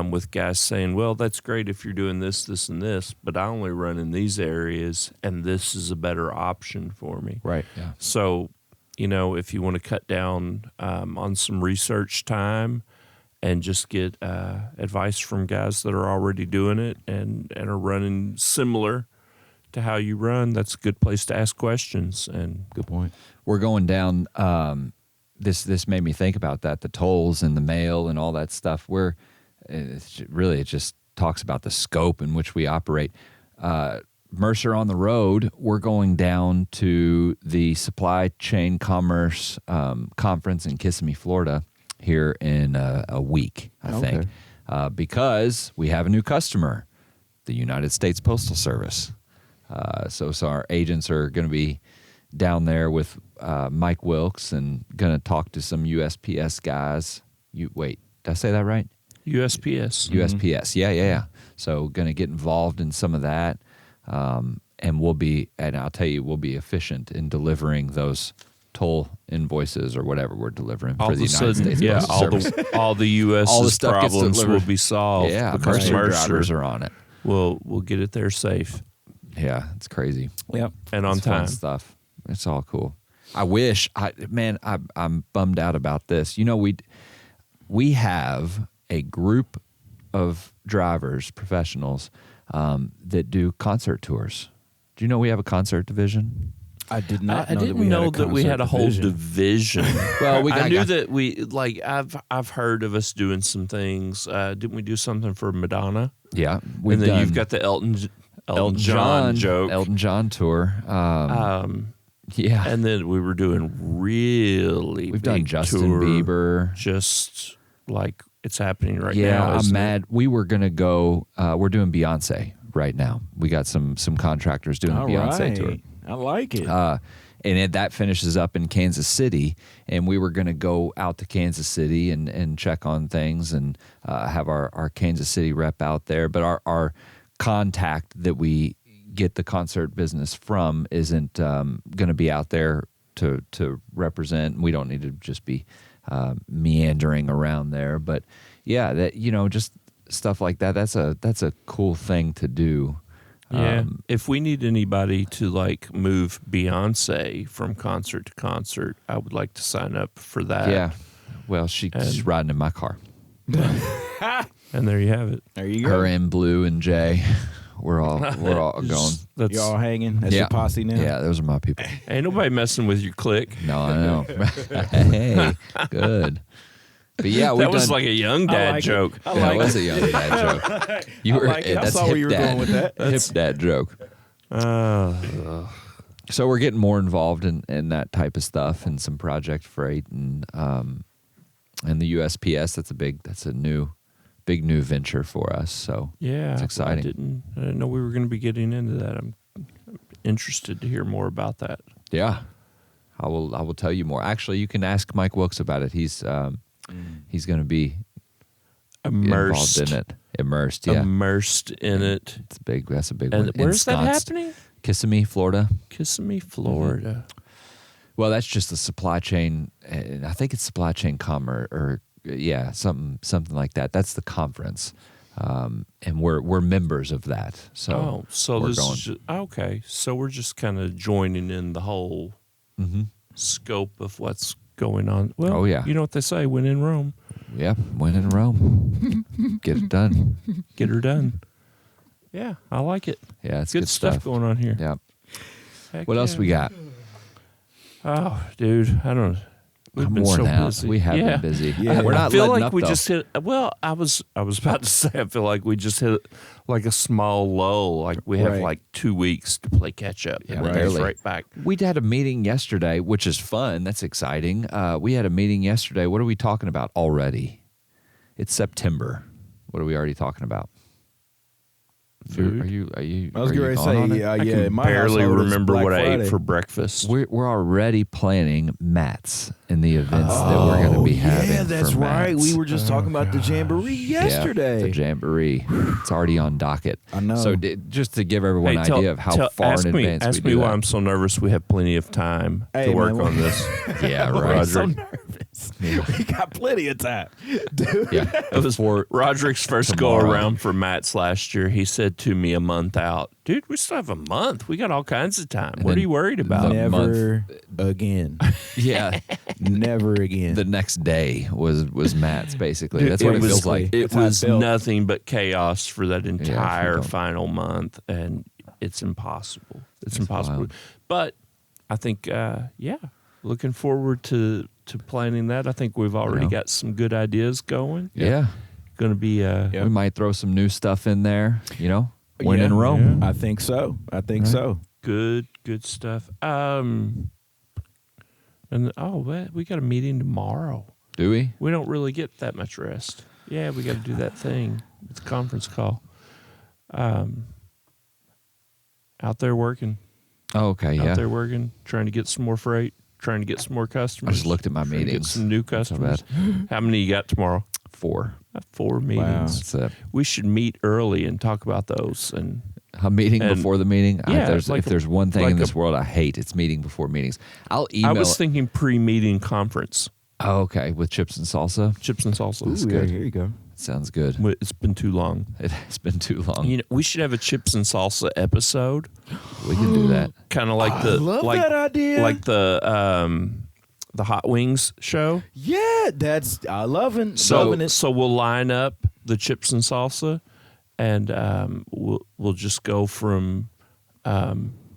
with guys saying, well, that's great if you're doing this, this, and this, but I only run in these areas, and this is a better option for me. Right. Yeah. So, if you want to cut down on some research time and just get advice from guys that are already doing it and are running similar to how you run, that's a good place to ask questions. And good point. We're going down. This made me think about that, the tolls and the mail and all that stuff. It just talks about the scope in which we operate. Mercer on the Road, we're going down to the Supply Chain Commerce Conference in Kissimmee, Florida, here in a week, I think, because we have a new customer, the United States Postal Service. So our agents are going to be down there with Mike Wilkes and going to talk to some USPS guys. Wait, did I say that right? USPS. USPS, yeah. So going to get involved in some of that, and I'll tell you, we'll be efficient in delivering those toll invoices or whatever we're delivering for the United States Postal Service. all the U.S.'s problems will be solved. Yeah, because Mercer drivers are on it. We'll get it there safe. Yeah, it's crazy. Yep, and on it's time. Fun stuff. It's all cool. I'm bummed out about this. We have a group of drivers, professionals, that do concert tours. Do you know we have a concert division? I did not. I didn't know that we had a whole division. Well, I knew that we I've heard of us doing some things. Didn't we do something for Madonna? Yeah, and then you've got the Elton John joke, Elton John tour. Yeah, and then we were doing We've done Justin Bieber, just like it's happening right now. Yeah, I'm mad. We were gonna go. We're doing Beyonce right now. We got some contractors doing a Beyonce tour. I like it. And that finishes up in Kansas City, and we were going to go out to Kansas City and check on things and have our Kansas City rep out there. But our contact that we get the concert business from isn't going to be out there to represent. We don't need to just be meandering around there. But yeah, that just stuff like that. That's a cool thing to do. Yeah, if we need anybody to move Beyonce from concert to concert, I would like to sign up for that. Yeah, well, she's riding in my car. And there you have it. There you go. Her and Blue and Jay, we're all going. You're all hanging. That's your posse now. Yeah, those are my people. Ain't nobody messing with your clique. No, I know. Hey, good. But yeah, that was like a young dad joke. That was a young dad joke. You were. I saw where you were going with that. Hip dad joke. So we're getting more involved in that type of stuff and some project freight and the USPS. That's a big new venture for us. So yeah, it's exciting. I didn't know we were going to be getting into that. I'm interested to hear more about that. Yeah, I will tell you more. Actually, you can ask Mike Wilkes about it. He's going to be immersed involved in it. Immersed in it. It's big. That's a big one. Where's that happening? Kissimmee, Florida. Kissimmee, Florida. Mm-hmm. Well, that's just the supply chain. I think it's supply chain commerce, or something like that. That's the conference, and we're members of that. So this is just, okay. So we're just kind of joining in the whole scope of what's going on. Well, you know what they say: when in Rome. Yeah, when in Rome, get it done. Get her done. Yeah, I like it. Yeah, it's good stuff going on here. Yeah. Heck what else we got? Oh, dude, I don't. We've been worn so out. busy. We have been busy. Yeah. We're not I feel letting like up, we though. just hit. Well, I was about to say. I feel like we just hit like a small lull. Like we have like 2 weeks to play catch up, and then it's right back. We had a meeting yesterday, which is fun. That's exciting. We had a meeting yesterday. What are we talking about already? It's September. What are we already talking about? Food. Are you? I was are you going to gone on say, it? I yeah. can in my barely household, it's remember Black what I Friday. ate for breakfast. We're already planning mats in the events that we're going to be having. Yeah, that's for right. mats. We were just talking about the jamboree yesterday. Yeah, the jamboree. It's already on docket. I know. So just to give everyone an idea of how far in advance ask we me do why that. I'm so nervous. We have plenty of time Hey, to work man, on this. Yeah, I'm right. so Roderick. nervous. We got plenty of time, dude. Yeah, It was before Roderick's first go tomorrow. around for Matt's last year. He said to me a month out, "Dude, we still have a month. We got all kinds of time. What are then you worried about?" the- Never again. Yeah, Never again. the next day was Matt's basically. Dude, That's what it it was feels like. It That's how it was felt. nothing but chaos for that entire don't- final month, and it's impossible. It's impossible. wild. But I think, looking forward to planning that. I think we've already Yeah. got some good ideas going. Yeah. Going to be Yeah. We might throw some new stuff in there, when Yeah, in Rome. I think so. I think so. good stuff. And we got a meeting tomorrow. Do we? We don't really get that much rest. Yeah, we got to do that thing. It's a conference call. Out there working. Oh, okay, Out yeah. there working, trying to get some more freight, trying to get some more customers. I just looked at my trying to get meetings. some new Not so customers. How many you got tomorrow? 4. 4 meetings. That's it. We should meet early and talk about those. And A meeting And- before the meeting. Yeah, If like there's one thing like in this a- world I hate, it's meeting before meetings. I'll I email. was thinking pre-meeting conference, Oh, okay, with chips and salsa. chips and salsa. Ooh, good. Yeah, here you go. Sounds good. It's been too long. It has been too long. We should have a chips and salsa episode, We can do that. kind of like the love like, that idea. like the Hot Wings show. Yeah, I loving it. So we'll line up the chips and salsa, and we'll just go from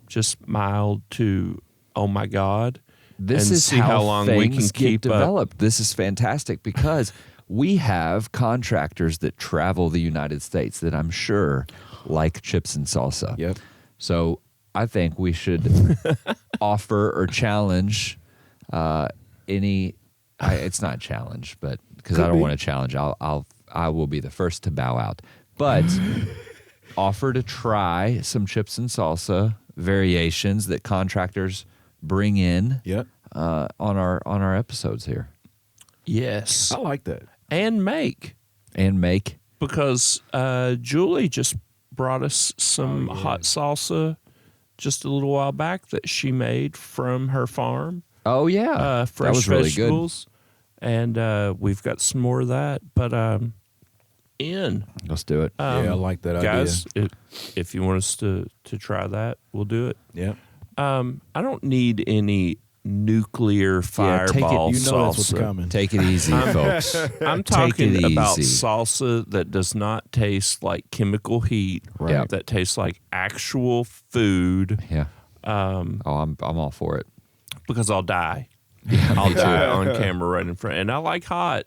just mild to oh my god. This and is see how long we things can get keep up. developed. This is fantastic because we have contractors that travel the United States that I'm sure like chips and salsa. Yep. So I think we should offer or challenge any. It's not a challenge, but because I don't want to challenge, I will be the first to bow out. But offer to try some chips and salsa variations that contractors bring in Yep. on our episodes here Yes, I like that. and make and make. because Julie just brought us some hot salsa just a little while back that she made from her farm. Oh yeah, Fresh that was really vegetables, and we've got some more of that. But good. Let's do it. Yeah, I like that guys, if you want us to try that, we'll do it. idea. I don't need any nuclear Yeah, take it. fireball You know that's what's salsa. coming. Take it easy, folks. I'm Take talking it about easy. salsa that does not taste like chemical heat, Right. Yeah. that tastes like actual food, Yeah. I'm all for it. because I'll die. I'll die on camera right in front. And I like hot,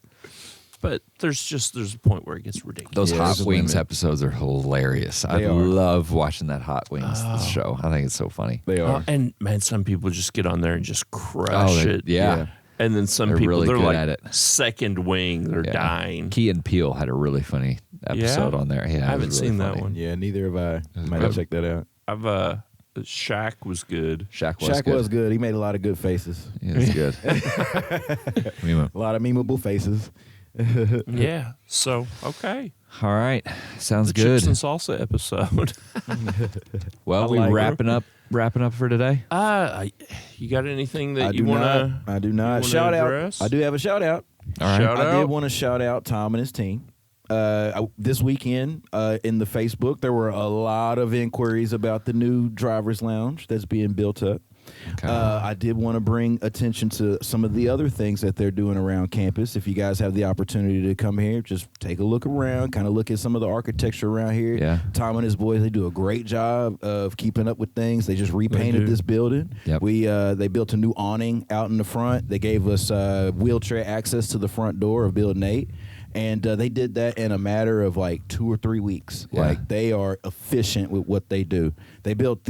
but there's a point where it gets ridiculous. Those Yeah, Hot there's a Wings limit. episodes are hilarious. I They are. love watching that Hot Wings show. I think it's so funny. They are. And man, some people just get on there and just crush it. Yeah. And then some They're people, really they're good like at it. second wing, they're Yeah. dying. Key and Peele had a really funny episode on there. Yeah, it I haven't was really seen that funny. one. Yeah, neither have I. Might good. have checked that out. I've Shaq was good. Shaq was Shaq good. was good. He made a lot of good faces. Yeah, it's good. A lot of memeable faces. Yeah. So okay. All right, sounds The good. chips and salsa episode. Well, I we like it. wrapping up for today. You got anything that I you do want not. to? I do not. Shout out. I do have a shout out. All right. Shout I out. did want to shout out Tom and his team. This weekend in the Facebook, there were a lot of inquiries about the new driver's lounge that's being built up. Okay. I did want to bring attention to some of the other things that they're doing around campus. If you guys have the opportunity to come here, just take a look around, kind of look at some of the architecture around here. Yeah. Tom and his boys, they do a great job of keeping up with things. They just repainted do. this building. Yep. They built a new awning out in the front. They gave us wheelchair access to the front door of Building 8. And they did that in a matter of like 2 or 3 weeks. Yeah. Like they are efficient with what they do. They built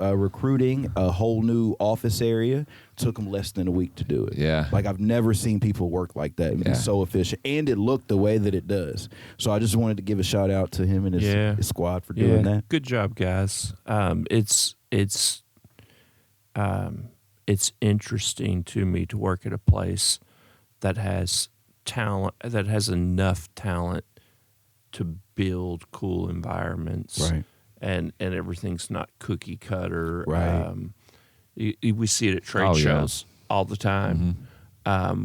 recruiting a whole new office area. Took them less than a week to do it. Yeah. Like I've never seen people work like that and be so efficient. And it looked the way that it does. So I just wanted to give a shout out to him and his squad for doing that. Good job, guys. It's interesting to me to work at a place that has talent, that has enough talent to build cool environments, Right. And everything's not cookie cutter. Right. We see it at trade shows all the time.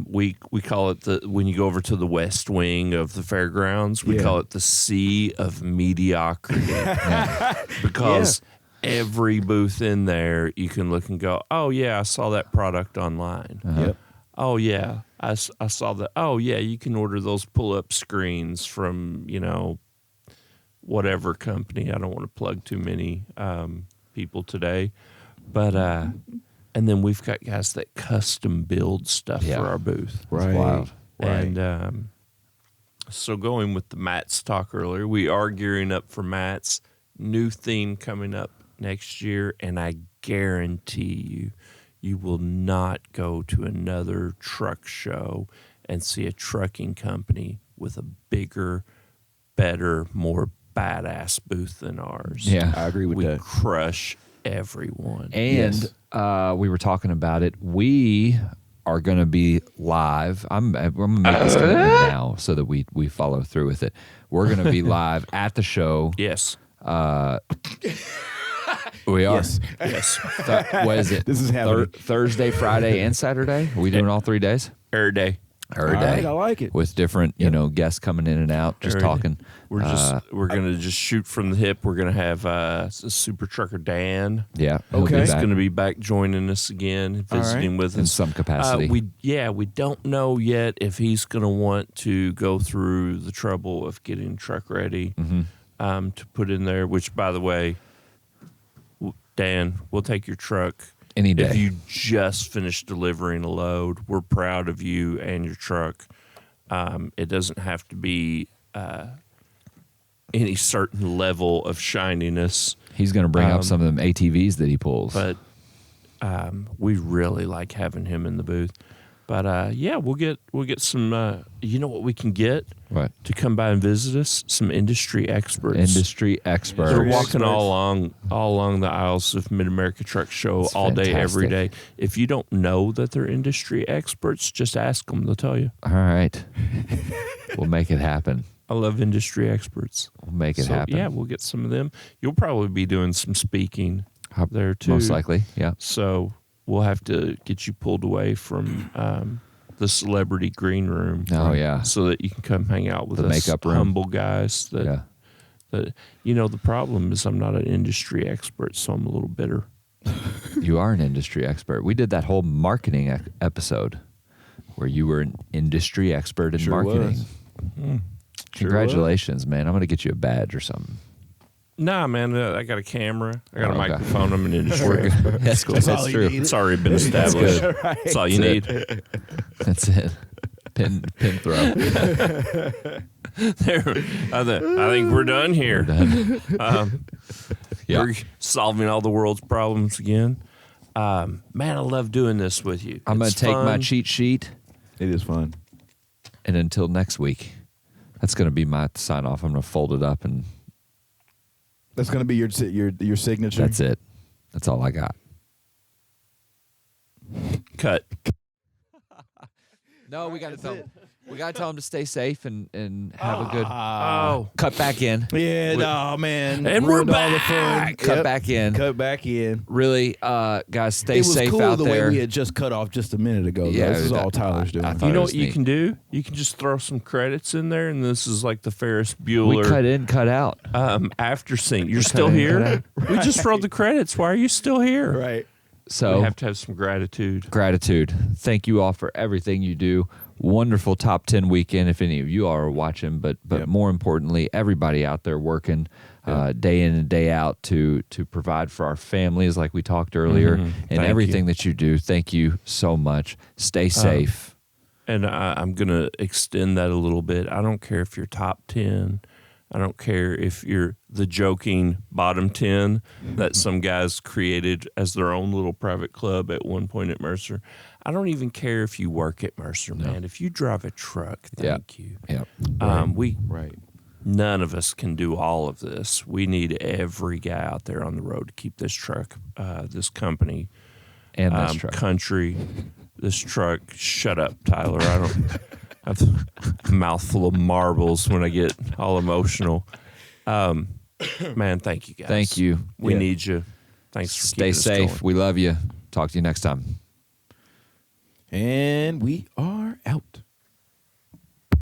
We call it when you go over to the west wing of the fairgrounds, we call it the sea of mediocrity because every booth in there you can look and go, oh yeah, I saw that product online. Yep. Oh yeah, I saw that. Oh yeah, you can order those pull-up screens from whatever company. I don't want to plug too many people today, but and then we've got guys that custom build stuff for our booth. Right. Wild. Right. And so going with the mats talk earlier, we are gearing up for mats. New theme coming up next year, and I guarantee you will not go to another truck show and see a trucking company with a bigger, better, more badass booth than ours. Yeah. I agree with we that. crush everyone. And we were talking about it. We are going to be live. I'm going to make this commitment now so that we follow through with it. We're going to be live at the show. Yes. We are. Yes. What is it? This is happening. Thursday, Friday, and Saturday? Are we doing all 3 days? Every day. Every All day. right, I like it. With different, guests coming in and out, just Every day. talking. We're gonna just shoot from the hip. We're gonna have Super Trucker Dan. Yeah. he'll Okay. be He's back going to be back joining us again, visiting with us in some capacity. We don't know yet if he's going to want to go through the trouble of getting truck ready to put in there. Which, by the way, Dan, we'll take your truck Any day. If you just finished delivering a load, we're proud of you and your truck. It doesn't have to be any certain level of shininess. He's going to bring up some of them ATVs that he pulls. But we really like having him in the booth. But we'll get some. You know what we can get? What? To come by and visit us? Some industry experts. Industry experts. They're walking all along the aisles of Mid America Truck Show That's all day, every fantastic. day. If you don't know that they're industry experts, just ask them. They'll tell you. All right. We'll make it happen. I love industry experts. We'll make it happen. Yeah, we'll get some of them. You'll probably be doing some speaking there too. Most likely, yeah. So we'll have to get you pulled away from the celebrity green room. Oh, yeah. So that you can come hang out with The us makeup room. humble guys. That the problem is I'm not an industry expert, so I'm a little bitter. You are an industry expert. We did that whole marketing episode where you were an industry expert in Sure marketing. was. Congratulations, man. I'm going to get you a badge or something. Nah, man, I got a camera. I got a okay. microphone. I'm an industry expert. That's cool. That's That's all you true. need. It's already been established. good. That's all you need. That's it. Pin throw. There, I think we're done here. Done. Yeah. We're solving all the world's problems again. Man, I love doing this with you. I'm going It's to take my fun. cheat sheet, It is fun. and until next week, that's going to be my sign off. I'm going to fold it up, and That's going to be your signature. that's it. That's all I got. Cut. No, we got to tell them. We got to tell them to stay safe and have a good. Oh, Cut back in. Yeah, no, man. And we're Ruined all the back. fun. Cut Yep. back in. Cut back in. Really, guys, stay It was safe cool out the there. way we had just cut off just a minute ago. Yeah, This is I- all Tyler's doing. I thought you it know was what you neat. can do? You can just throw some credits in there, and this is like the Ferris We Bueller cut in, cut out. after scene. You're Cut still in, here? cut We just rolled the credits. Why are you still here? right. So We have to have some gratitude. gratitude. Thank you all for everything you do. Wonderful top 10 weekend, if any of you are watching, but Yep. more importantly, everybody out there working day in and day out to provide for our families, like we talked earlier, and Thank everything that you do. Thank you so much. Stay safe. And I'm going to extend that a little bit. I don't care if you're top 10. I don't care if you're the joking bottom 10 that some guys created as their own little private club at one point at Mercer. I don't even care if you work at Mercer, man. If you drive a truck, thank you. Yep. Right. None of us can do all of this. We need every guy out there on the road to keep this truck, this company, and this truck. country, this truck. Shut up, Tyler. I don't have a mouthful of marbles when I get all emotional. Man, thank you guys. Thank you. We need you. Thanks for Stay keeping us safe. going. We love you. Talk to you next time. And we are